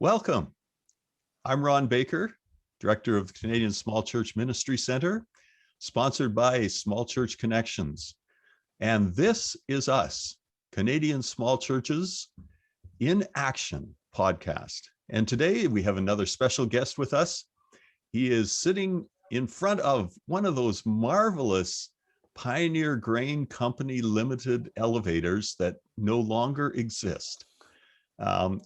Welcome. I'm Ron Baker, Director of the Canadian Small Church Ministry Center, sponsored by Small Church Connections. And this is us, Canadian Small Churches in Action podcast. And today we have another special guest with us. He is sitting in front of one of those marvelous Pioneer Grain Company Limited elevators that no longer exist.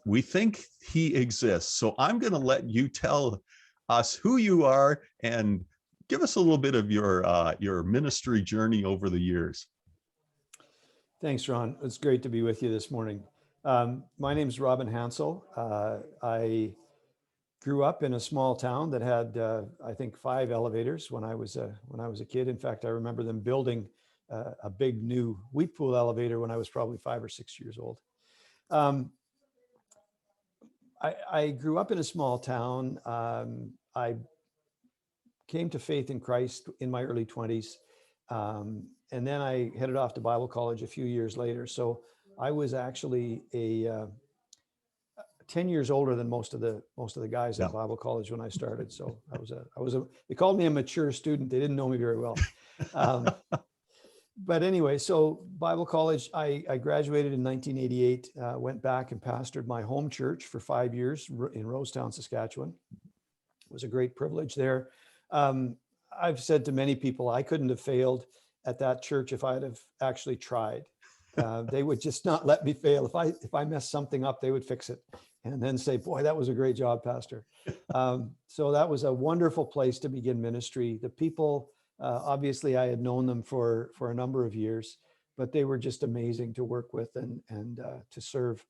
We think he exists. So I'm going to let you tell us who you are and give us a little bit of your ministry journey over the years. Thanks, Ron. It's great to be with you this morning. My name is Haensel. I grew up in a small town that had, I think, 5 elevators when I was a kid. In fact, I remember them building a big new wheat pool elevator when I was probably 5 or 6 years old. I grew up in a small town. I came to faith in Christ in my early 20s. And then I headed off to Bible college a few years later. So I was actually 10 years older than most of the guys at Bible college when I started. So they called me a mature student. They didn't know me very well. But anyway, so Bible college, I graduated in 1988, went back and pastored my home church for 5 years in Rosetown, Saskatchewan. It was a great privilege there. I've said to many people, I couldn't have failed at that church if I'd have actually tried. They would just not let me fail. If I messed something up, they would fix it and then say, boy, that was a great job, Pastor. So that was a wonderful place to begin ministry. The people, obviously I had known them for a number of years, but they were just amazing to work with and to serve.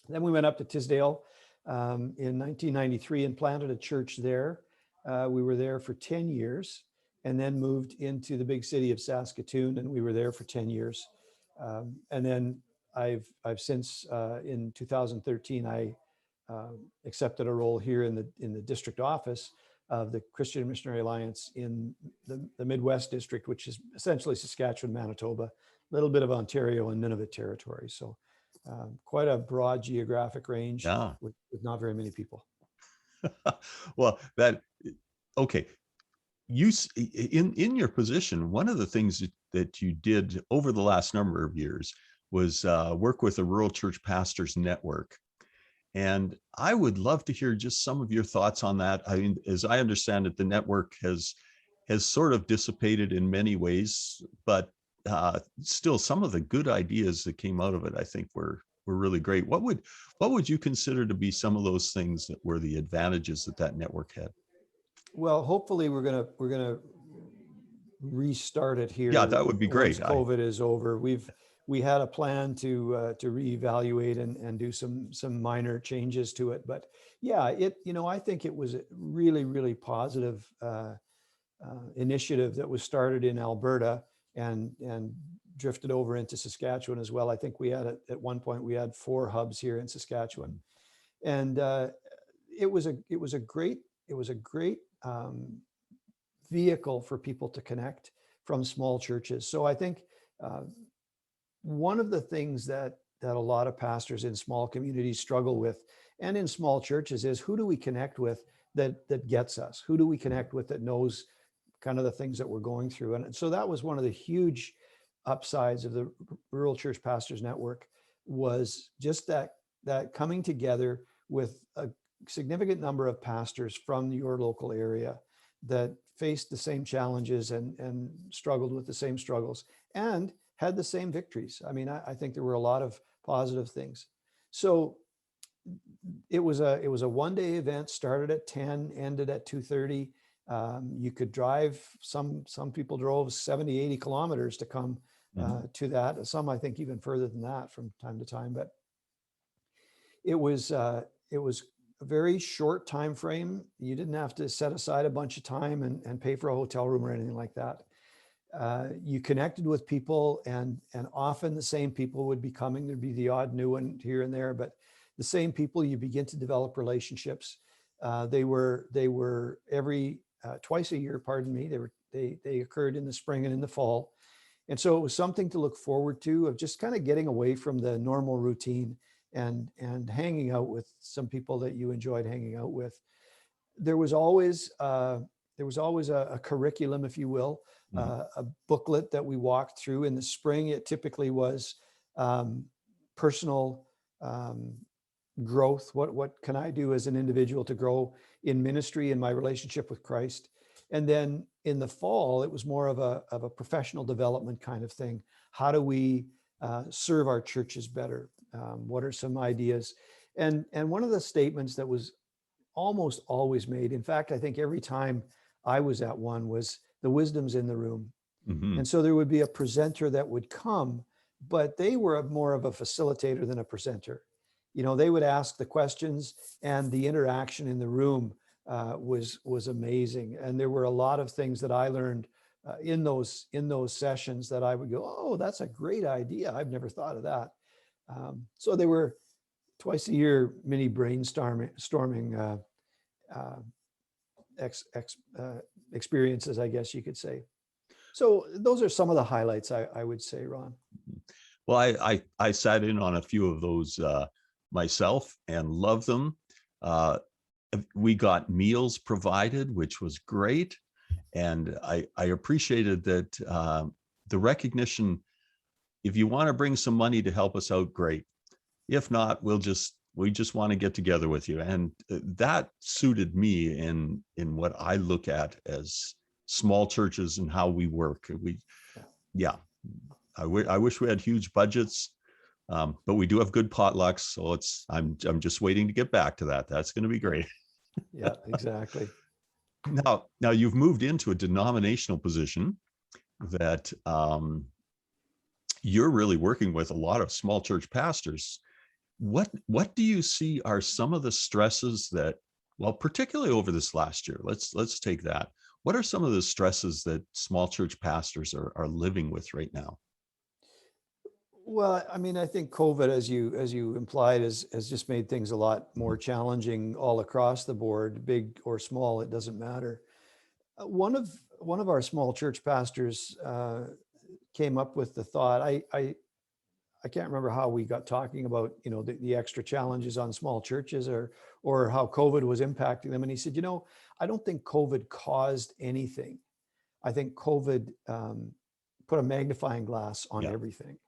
Then we went up to Tisdale in 1993 and planted a church there. We were there for 10 years and then moved into the big city of Saskatoon, and we were there for 10 years. And then I've since in 2013, I accepted a role here in the district office of the Christian Missionary Alliance in the Midwest district, which is essentially Saskatchewan, Manitoba, a little bit of Ontario and Nunavut territory. So quite a broad geographic range with not very many people. Well, okay. In your position, one of the things that you did over the last number of years was work with the Rural Church Pastors Network. And I would love to hear just some of your thoughts on that. I mean, as I understand it, the network has sort of dissipated in many ways, but still some of the good ideas that came out of it, I think were really great. What would you consider to be some of those things that were the advantages that network had? Well, hopefully we're gonna restart it here. Yeah, that would be great. Once COVID is over. We had a plan to reevaluate and do some minor changes to it. But yeah, I think it was a really, really positive initiative that was started in Alberta and drifted over into Saskatchewan as well. I think we had at one point we had 4 hubs here in Saskatchewan, and it was a great vehicle for people to connect from small churches. So I think one of the things that a lot of pastors in small communities struggle with and in small churches is, who do we connect with that gets us? Who do we connect with that knows kind of the things that we're going through? And so that was one of the huge upsides of the Rural Church Pastors Network, was just that coming together with a significant number of pastors from your local area that faced the same challenges and struggled with the same struggles and had the same victories. I mean, I think there were a lot of positive things. So it was a one-day event, started at 10, ended at 2:30. You could drive, some people drove 70, 80 kilometers to come to that. Some, I think, even further than that from time to time. But it was a very short time frame. You didn't have to set aside a bunch of time and pay for a hotel room or anything like that. You connected with people, and often the same people would be coming. There'd be the odd new one here and there, but the same people, you begin to develop relationships. They were every twice a year, pardon me. They occurred in the spring and in the fall. And so it was something to look forward to, of just kind of getting away from the normal routine and hanging out with some people that you enjoyed hanging out with. There was always a curriculum, if you will, Mhm. a booklet that we walked through. In the spring, it typically was personal growth. What can I do as an individual to grow in ministry, in my relationship with Christ? And then in the fall, it was more of a professional development kind of thing. How do we serve our churches better? What are some ideas? And one of the statements that was almost always made, in fact, I think every time I was at one, was the wisdom's in the room. Mhm. And so there would be a presenter that would come, but they were more of a facilitator than a presenter. You know, they would ask the questions, and the interaction in the room was amazing. And there were a lot of things that I learned in those sessions that I would go, oh, that's a great idea. I've never thought of that. So they were twice a year mini brainstorming uh, experiences, I guess you could say. So those are some of the highlights, I would say, Ron. Well, I sat in on a few of those myself and loved them. Uh, we got meals provided, which was great, and I appreciated that the recognition. If you want to bring some money to help us out, great. If not, we just want to get together with you, and that suited me in what I look at as small churches and how we work. Yeah, I wish we had huge budgets, but we do have good potlucks. So I'm just waiting to get back to that. That's going to be great. Yeah, exactly. Now you've moved into a denominational position that you're really working with a lot of small church pastors. What do you see are some of the stresses that, well, particularly over this last year, let's take that. What are some of the stresses that small church pastors are living with right now? Well, I mean, I think COVID, as you implied, has just made things a lot more challenging all across the board, big or small, it doesn't matter. One of our small church pastors came up with the thought. I can't remember how we got talking about, the extra challenges on small churches, or how COVID was impacting them. And he said, I don't think COVID caused anything. I think COVID put a magnifying glass on Yeah. everything.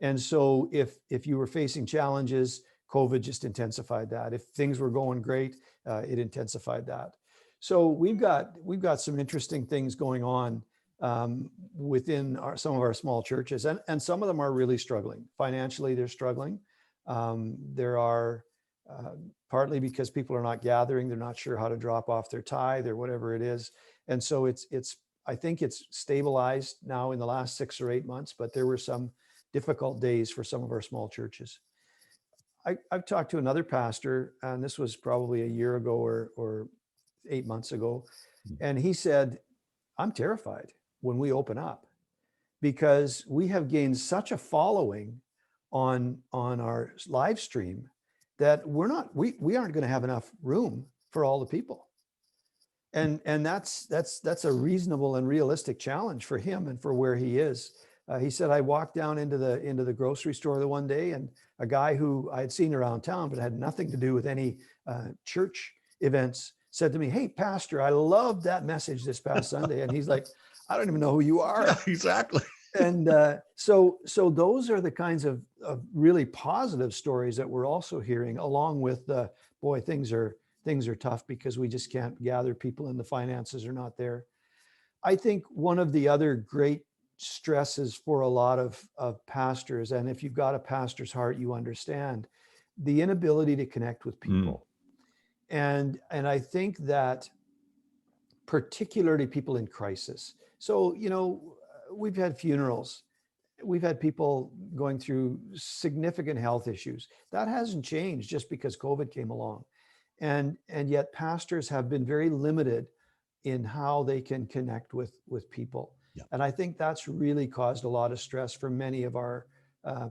And so if you were facing challenges, COVID just intensified that. If things were going great, it intensified that. So we've got some interesting things going on within some of our small churches, and some of them are really struggling financially. They're struggling. There are partly because people are not gathering. They're not sure how to drop off their tithe or whatever it is, and so it's I think it's stabilized now in the last 6 or 8 months. But there were some difficult days for some of our small churches. I've talked to another pastor, and this was probably a year ago or 8 months ago, and he said, I'm terrified when we open up, because we have gained such a following on our live stream that we aren't going to have enough room for all the people. And that's a reasonable and realistic challenge for him and for where he is. He said, I walked down into the grocery store the one day, and a guy who I had seen around town but had nothing to do with any church events said to me, hey, Pastor, I loved that message this past Sunday. And he's like, I don't even know who you are. Yeah, exactly. And so those are the kinds of really positive stories that we're also hearing, along with boy, things are tough because we just can't gather people and the finances are not there. I think one of the other great stresses for a lot of pastors, and if you've got a pastor's heart, you understand the inability to connect with people. And I think that particularly people in crisis. So, we've had funerals. We've had people going through significant health issues. That hasn't changed just because COVID came along. And yet pastors have been very limited in how they can connect with people. Yeah. And I think that's really caused a lot of stress for many of our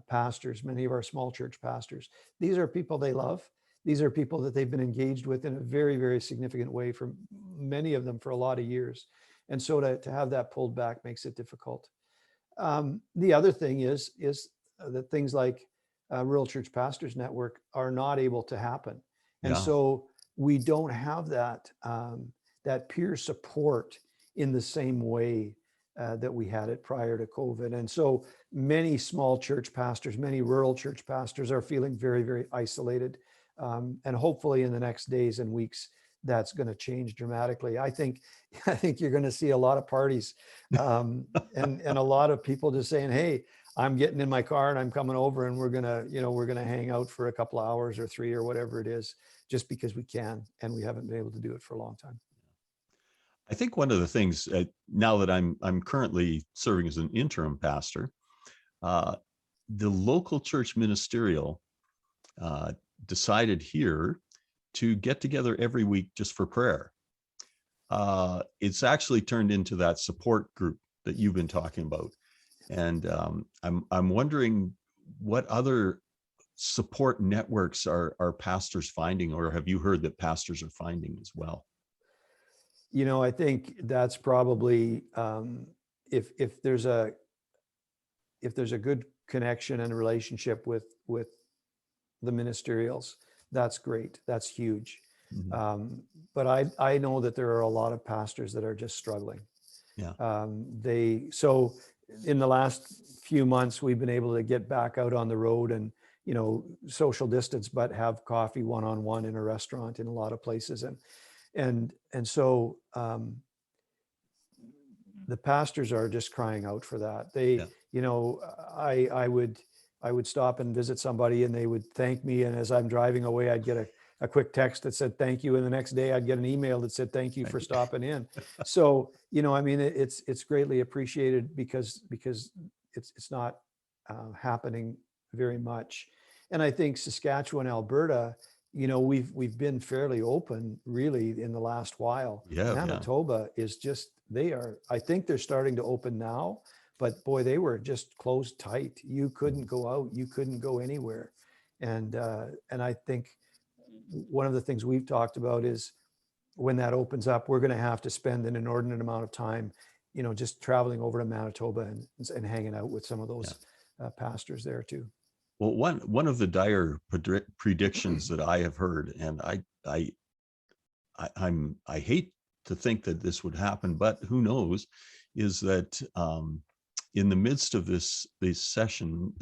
pastors, many of our small church pastors. These are people they love. These are people that they've been engaged with in a very, very significant way for many of them for a lot of years. And so to have that pulled back makes it difficult. The other thing is that things like Rural Church Pastors Network are not able to happen. And Yeah. so we don't have that, that peer support in the same way that we had it prior to COVID. And so many small church pastors, many rural church pastors are feeling very, very isolated. And hopefully in the next days and weeks, that's going to change dramatically. I think you're going to see a lot of parties, and a lot of people just saying, "Hey, I'm getting in my car and I'm coming over, and we're gonna hang out for a couple of hours or 3 or whatever it is, just because we can, and we haven't been able to do it for a long time." I think one of the things, now that I'm currently serving as an interim pastor, uh, the local church ministerial decided here to get together every week just for prayer. It's actually turned into that support group that you've been talking about, and I'm wondering what other support networks are pastors finding, or have you heard that pastors are finding as well? I think that's probably, if there's a good connection and relationship with the ministerials, that's great. That's huge. Mhm. But I know that there are a lot of pastors that are just struggling. Yeah. So in the last few months, we've been able to get back out on the road and, social distance, but have coffee one-on-one in a restaurant in a lot of places. And so the pastors are just crying out for that. Yeah. I would stop and visit somebody and they would thank me. And as I'm driving away, I'd get a quick text that said, "Thank you." And the next day I'd get an email that said, "Thank you for stopping in." So, I mean, it's greatly appreciated because it's not happening very much. And I think Saskatchewan, Alberta, we've been fairly open really in the last while. Yeah. Yeah. Manitoba is just, I think they're starting to open now, but boy, they were just closed tight. You couldn't go out, you couldn't go anywhere. And I think one of the things we've talked about is when that opens up, we're going to have to spend an inordinate amount of time, just traveling over to Manitoba and hanging out with some of those pastors there too. Well, one of the dire predictions that I have heard, and I hate to think that this would happen, but who knows, is that in the midst of this session,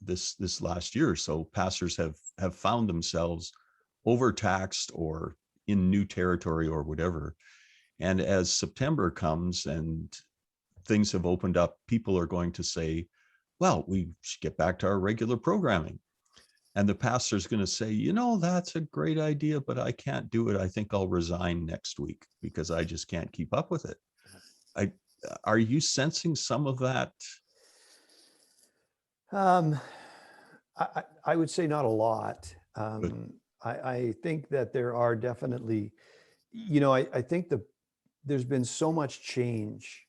this last year or so, pastors have found themselves overtaxed or in new territory or whatever. And as September comes and things have opened up, people are going to say, "Well, we should get back to our regular programming." And the pastor's going to say, "That's a great idea, but I can't do it. I think I'll resign next week because I just can't keep up with it." Are you sensing some of that? Um, I would say not a lot. Good. I think that there are definitely, I think there's been so much change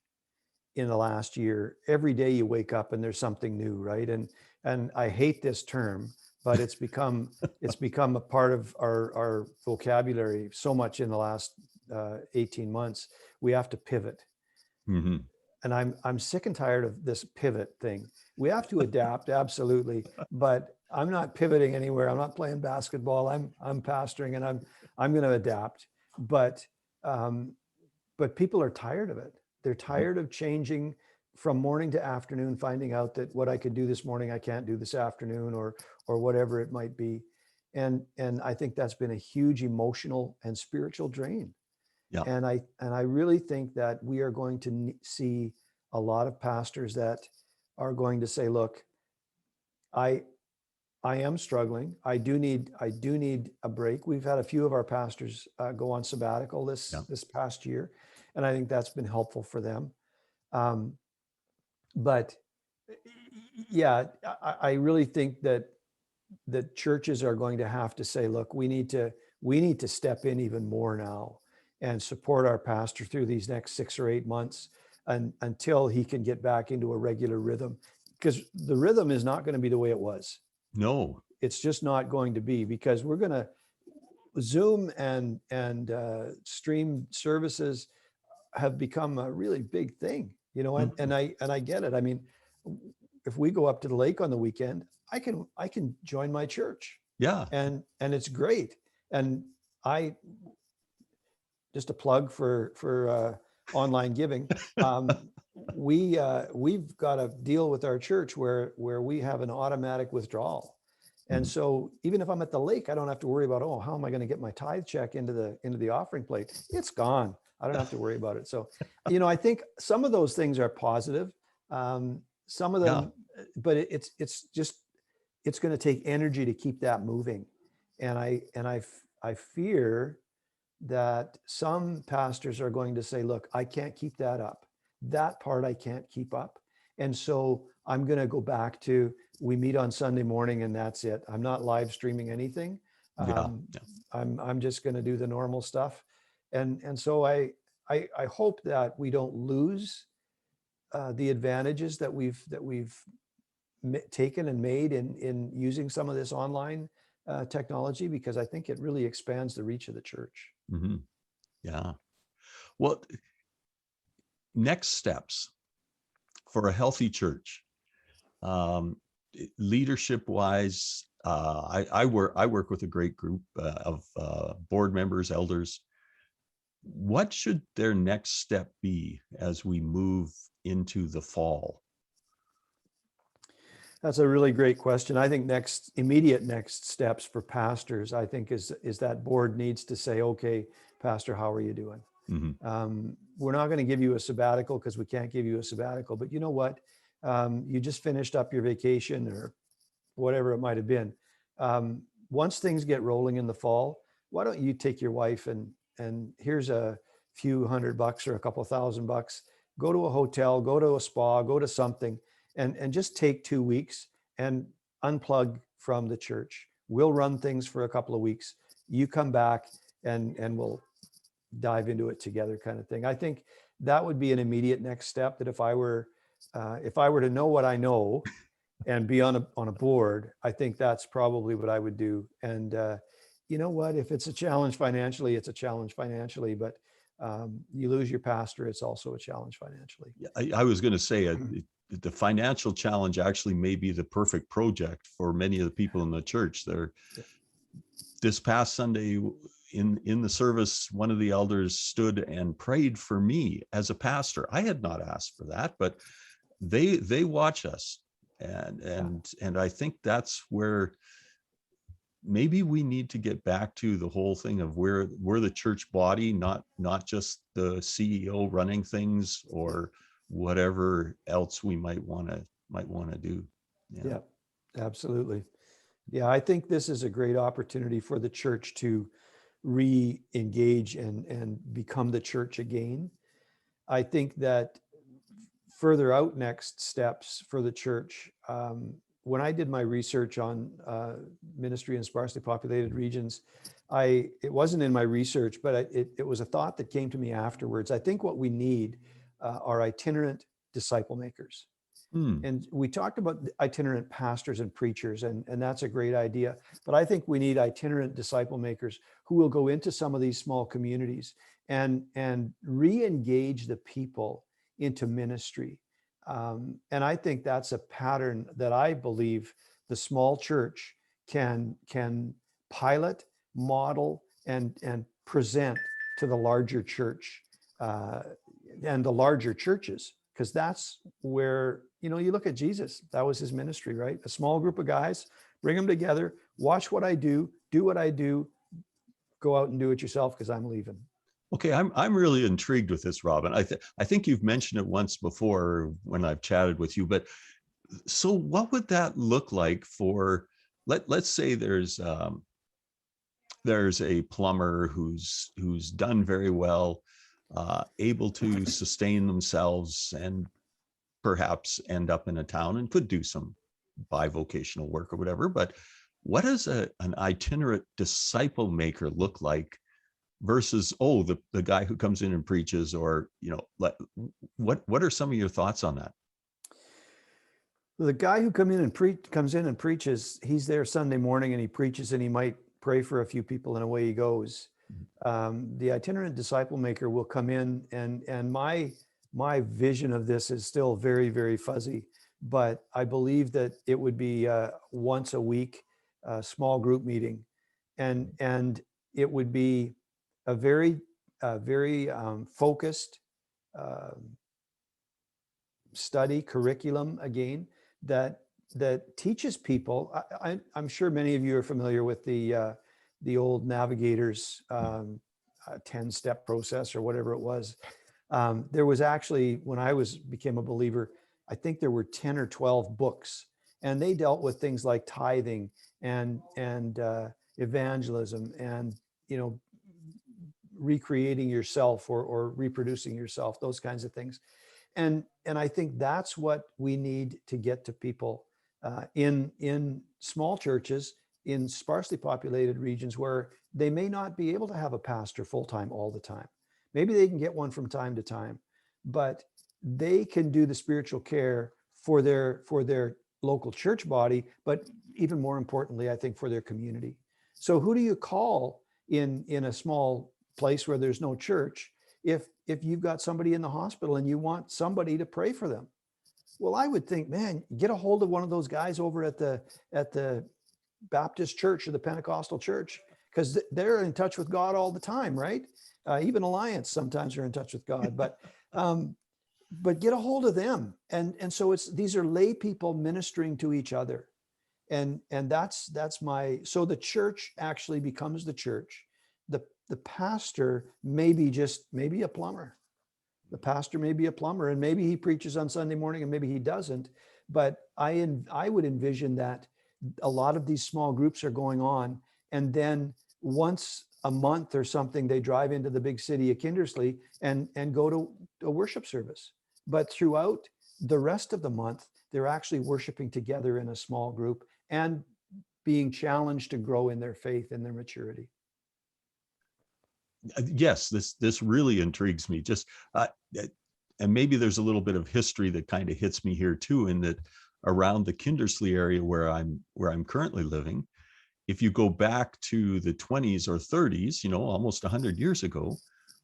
in the last year. Every day you wake up and there's something new, right? And I hate this term, but it's become a part of our vocabulary so much in the last 18 months. We have to pivot. Mm-hmm. And I'm sick and tired of this pivot thing. We have to adapt, absolutely, but I'm not pivoting anywhere. I'm not playing basketball. I'm pastoring, and I'm going to adapt. But people are tired of it. They're tired of changing from morning to afternoon, finding out that what I could do this morning I can't do this afternoon, or whatever it might be. And I think that's been a huge emotional and spiritual drain. Yeah. And I really think that we are going to see a lot of pastors that are going to say, "Look, I am struggling. I do need a break." We've had a few of our pastors go on sabbatical this past year, and I think that's been helpful for them. But yeah, I really think that churches are going to have to say, "Look, we need to step in even more now and support our pastor through these next 6 or 8 months, and until he can get back into a regular rhythm," because the rhythm is not going to be the way it was. No. It's just not going to be, because we're going to Zoom and stream services have become a really big thing, and I get it. I mean, if we go up to the lake on the weekend, I can join my church, Yeah. and it's great. And I, just a plug for online giving. We've got a deal with our church where we have an automatic withdrawal. And Mhm. so even if I'm at the lake, I don't have to worry about, oh, how am I going to get my tithe check into the offering plate? It's gone. I don't have to worry about it. So, I think some of those things are positive. Some of Yeah. them, but it's going to take energy to keep that moving. And I fear that some pastors are going to say, look, I can't keep that up. That part I can't keep up. And so I'm going to go back to, we meet on Sunday morning and that's it. I'm not live streaming anything. Yeah. Um, Yeah. I'm just going to do the normal stuff. And so I hope that we don't lose the advantages that we've taken and made in using some of this online technology, because I think it really expands the reach of the church. Mhm. Yeah. Well, next steps for a healthy church, um, leadership wise. I work with a great group of board members, elders. What should their next step be as we move into the fall? That's a really great question. I think immediate next steps for pastors, I think is that board needs to say, okay, pastor, how are you doing? Mhm. We're not going to give you a sabbatical because we can't give you a sabbatical, but you know what? You just finished up your vacation or whatever it might have been. Once things get rolling in the fall, why don't you take your wife and here's a few $100 or a couple $1,000, go to a hotel, go to a spa, go to something, and just take 2 weeks and unplug from the church. We'll run things for a couple of weeks. You come back and we'll dive into it together, kind of thing. I think that would be an immediate next step. That if I were to know what I know and be on a board, I think that's probably what I would do. And you know what? If it's a challenge financially, it's a challenge financially. But you lose your pastor, it's also a challenge financially. Yeah, I was going to say the financial challenge actually may be the perfect project for many of the people in the church. This past Sunday in the service, one of the elders stood and prayed for me as a pastor. I had not asked for that, but they watch us, and I think that's where maybe we need to get back to the whole thing of where we're the church body, not just the CEO running things or whatever else we might want to do. Yeah. Yeah, absolutely. Yeah, I think this is a great opportunity for the church to re-engage and become the church again. I think that further out next steps for the church, when I did my research on ministry in sparsely populated regions, it wasn't in my research, but it was a thought that came to me afterwards. I think what we need are itinerant disciple makers. Hmm. And we talked about itinerant pastors and preachers, and that's a great idea. But I think we need itinerant disciple makers who will go into some of these small communities and re-engage the people into ministry. And I think that's a pattern that I believe the small church can pilot, model, and present to the larger church and the larger churches, because that's where, you look at Jesus, that was his ministry, right? A small group of guys, bring them together, watch what I do what I do, go out and do it yourself because I'm leaving. Okay, I'm really intrigued with this, Robin. I think you've mentioned it once before when I've chatted with you, but so what would that look like for let's say there's a plumber who's done very well, able to sustain themselves and perhaps end up in a town and could do some bivocational work or whatever. But what does an itinerant disciple maker look like versus the guy who comes in and preaches, or what are some of your thoughts on that? The guy who comes in and preaches, he's there Sunday morning and he preaches and he might pray for a few people and away he goes. The itinerant disciple maker will come in, and my vision of this is still very, very fuzzy. but I believe that it would be once a week, small group meeting, and it would be a very focused study curriculum again that teaches people. I'm sure many of you are familiar with the old Navigators 10-step process or whatever it was. There was actually, when I became a believer, I think there were 10 or 12 books, and they dealt with things like tithing and evangelism and, recreating yourself or reproducing yourself, those kinds of things. And I think that's what we need to get to people in small churches in sparsely populated regions where they may not be able to have a pastor full-time all the time. Maybe they can get one from time to time, but they can do the spiritual care for their local church body, but even more importantly, I think, for their community. So who do you call in a small place where there's no church if you've got somebody in the hospital and you want somebody to pray for them? Well, I would think, man, get a hold of one of those guys over at the Baptist church or the Pentecostal church, because they're in touch with God all the time, right? Even Alliance sometimes are in touch with God, but get a hold of them. And so these are lay people ministering to each other. And that's so the church actually becomes the church. The pastor may be a plumber. The pastor may be a plumber, and maybe he preaches on Sunday morning and maybe he doesn't. But I would envision that a lot of these small groups are going on, and then once a month or something, they drive into the big city of Kindersley and go to a worship service. But throughout the rest of the month, they're actually worshiping together in a small group and being challenged to grow in their faith and their maturity. Yes, this really intrigues me. Just and maybe there's a little bit of history that kind of hits me here too, in that around the Kindersley area where I'm currently living, if you go back to the 20s or 30s, almost 100 years ago,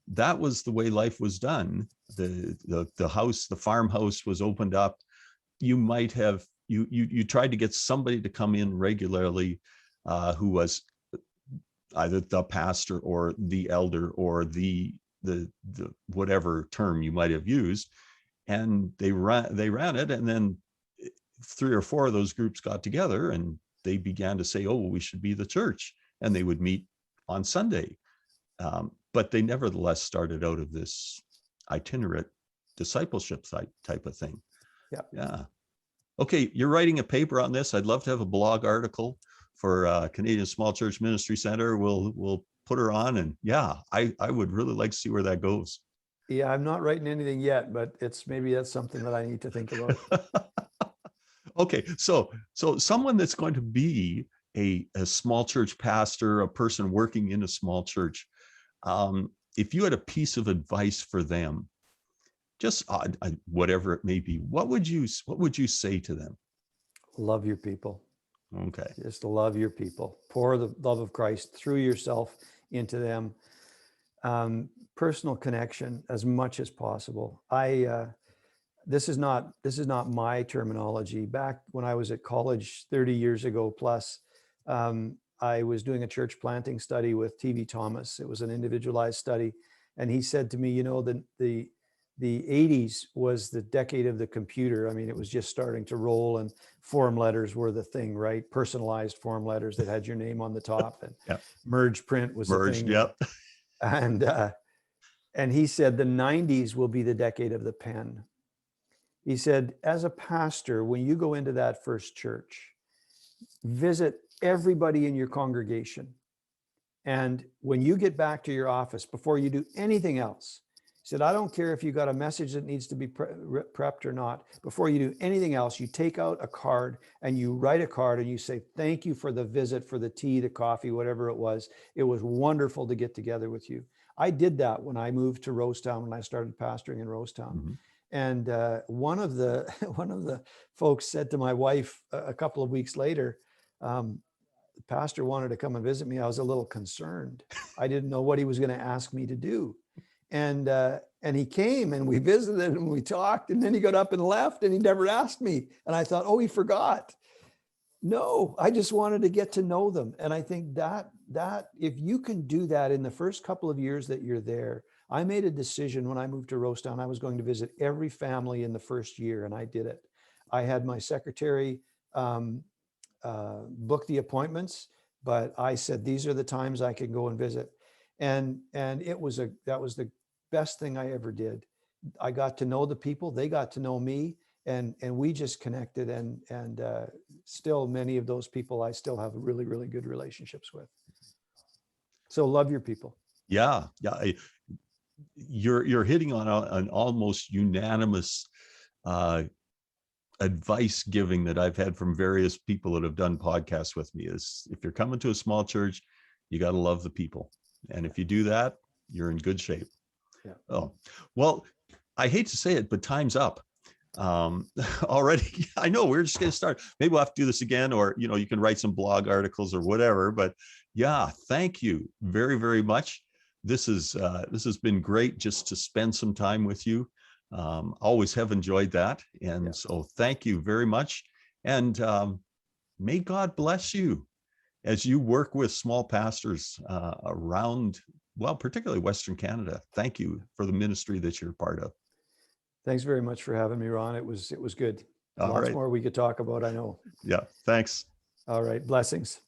that was the way life was done. The farmhouse was opened up. You might have you tried to get somebody to come in regularly who was either the pastor or the elder or the whatever term you might have used, and they ran it, and then 3 or 4 of those groups got together and they began to say, oh, we should be the church, and they would meet on Sunday. But they nevertheless started out of this itinerant discipleship type of thing. Yeah. Okay, you're writing a paper on this. I'd love to have a blog article for Canadian Small Church Ministry Center. We'll put her on, and yeah, I would really like to see where that goes. Yeah, I'm not writing anything yet, but maybe that's something that I need to think about. Okay, so someone that's going to be a small church pastor, a person working in a small church, if you had a piece of advice for them, just whatever it may be, what would you say to them? Love your people. Okay. Just love your people. Pour the love of Christ through yourself into them. Personal connection as much as possible. This is not my terminology. Back when I was at college 30 years ago plus, I was doing a church planting study with T.V. Thomas. It was an individualized study, and he said to me, the 80s was the decade of the computer. I mean, it was just starting to roll, and form letters were the thing, right? Personalized form letters that had your name on the top, and Yep. merge print was the thing. Yep. And he said the 90s will be the decade of the pen. He said, as a pastor, when you go into that first church, visit everybody in your congregation. And when you get back to your office, before you do anything else, he said, I don't care if you got a message that needs to be prepped or not. Before you do anything else, you take out a card and you write a card and you say, thank you for the visit, for the tea, the coffee, whatever it was. It was wonderful to get together with you. I did that when I moved to Rosetown, when I started pastoring in Rosetown. Mm-hmm. And one of the folks said to my wife a couple of weeks later, the pastor wanted to come and visit me. I was a little concerned. I didn't know what he was going to ask me to do. And he came and we visited and we talked, and then he got up and left and he never asked me. And I thought, oh, he forgot. No, I just wanted to get to know them. And I think that if you can do that in the first couple of years that you're there, I made a decision when I moved to Rosedown, I was going to visit every family in the first year, and I did it. I had my secretary book the appointments, but I said, these are the times I could go and visit. And that was the best thing I ever did. I got to know the people, they got to know me, and we just connected, and still many of those people I still have really, really good relationships with. So love your people. Yeah. You're hitting on an almost unanimous advice giving that I've had from various people that have done podcasts with me is, if you're coming to a small church, you got to love the people. And if you do that, you're in good shape. Yeah. Oh, well, I hate to say it, but time's up already. I know we're just getting started. Maybe we'll have to do this again, or, you can write some blog articles or whatever, but yeah, thank you very, very much. This has been great just to spend some time with you. Always have enjoyed that. And so thank you very much. And may God bless you as you work with small pastors around, well, particularly Western Canada. Thank you for the ministry that you're part of. Thanks very much for having me, Ron. It was good. All Lots right. more we could talk about, I know. Yeah, thanks. All right. Blessings.